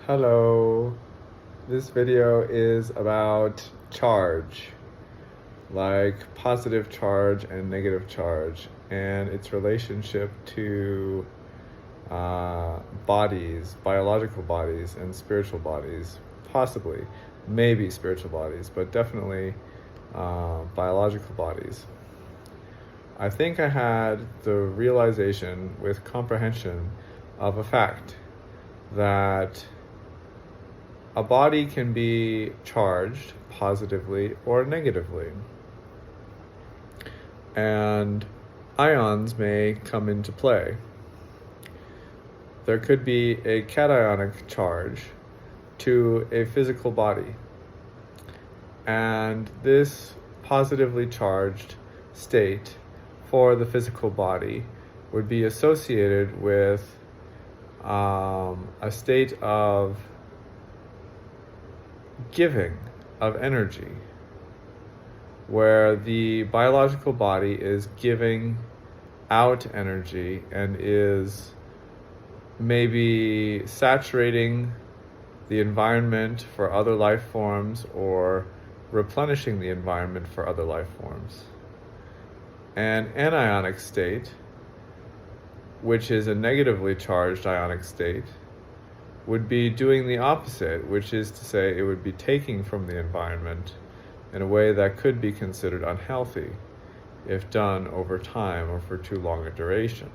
Hello. This video is about charge, like positive charge and negative charge, and its relationship to bodies, biological bodies, and spiritual bodies. Possibly, maybe spiritual bodies, but definitely biological bodies. I think I had the realization with comprehension of a fact that a body can be charged positively or negatively. And ions may come into play. There could be a cationic charge to a physical body. And this positively charged state for the physical body would be associated with a state of giving of energy, where the biological body is giving out energy and is maybe saturating the environment for other life forms or replenishing the environment for other life forms. An anionic state, which is a negatively charged ionic state, would be doing the opposite, which is to say it would be taking from the environment in a way that could be considered unhealthy if done over time or for too long a duration.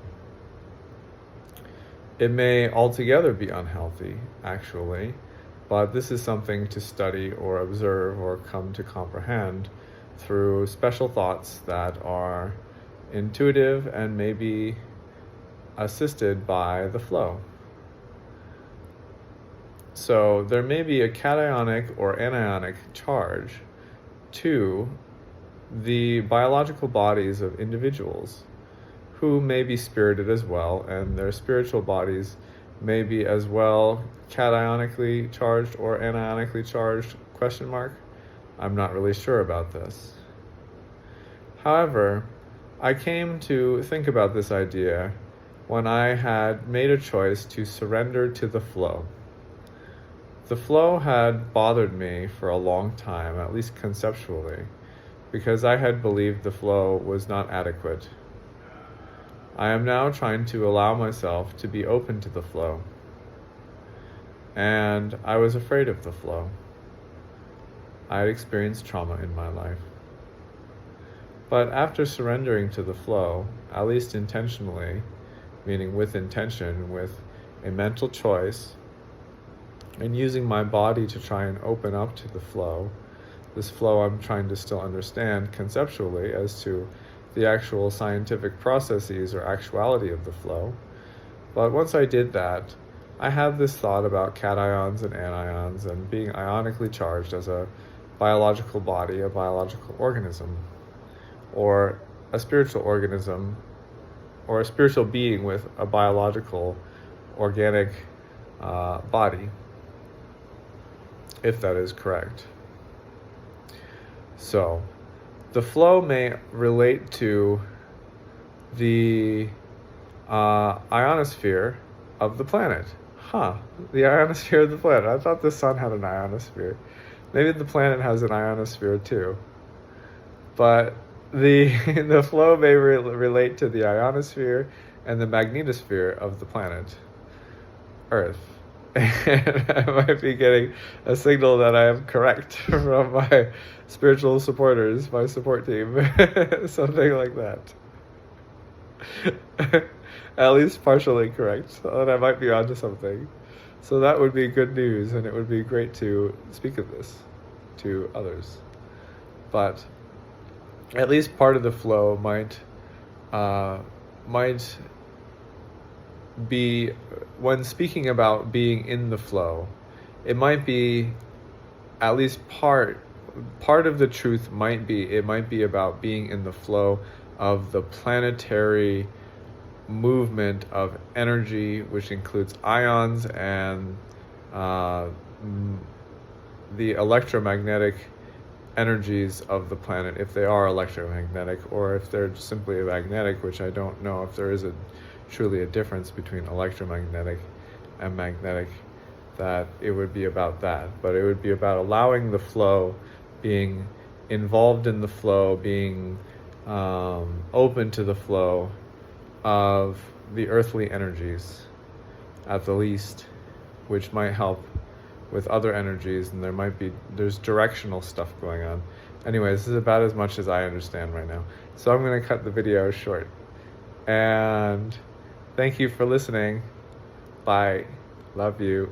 It may altogether be unhealthy, actually, but this is something to study or observe or come to comprehend through special thoughts that are intuitive and maybe assisted by the flow. So there may be a cationic or anionic charge to the biological bodies of individuals who may be spirited as well, and their spiritual bodies may be as well cationically charged or anionically charged, ? I'm not really sure about this. However, I came to think about this idea when I had made a choice to surrender to the flow. The flow had bothered me for a long time, at least conceptually, because I had believed the flow was not adequate. I am now trying to allow myself to be open to the flow. And I was afraid of the flow. I had experienced trauma in my life. But after surrendering to the flow, at least intentionally, meaning with intention, with a mental choice, and using my body to try and open up to the flow, this flow I'm trying to still understand conceptually as to the actual scientific processes or actuality of the flow. But once I did that, I had this thought about cations and anions and being ionically charged as a biological body, a biological organism, or a spiritual organism, or a spiritual being with a biological, organic body, if that is correct. So, the flow may relate to the ionosphere of the planet. The ionosphere of the planet. I thought the sun had an ionosphere. Maybe the planet has an ionosphere too. But the flow may relate to the ionosphere and the magnetosphere of the planet Earth. And I might be getting a signal that I am correct from my spiritual supporters, my support team, something like that. At least partially correct, so that I might be onto something. So that would be good news, and it would be great to speak of this to others. But at least part of the flow might be, when speaking about being in the flow, it might be at least part of the truth might be about being in the flow of the planetary movement of energy, which includes ions and the electromagnetic energies of the planet, if they are electromagnetic or if they're simply magnetic, which I don't know if there is truly a difference between electromagnetic and magnetic that it would be about that, but it would be about allowing the flow, being involved in the flow, being open to the flow of the earthly energies, at the least, which might help with other energies, and there's directional stuff going on. Anyway, this is about as much as I understand right now. So I'm going to cut the video short. And thank you for listening. Bye. Love you.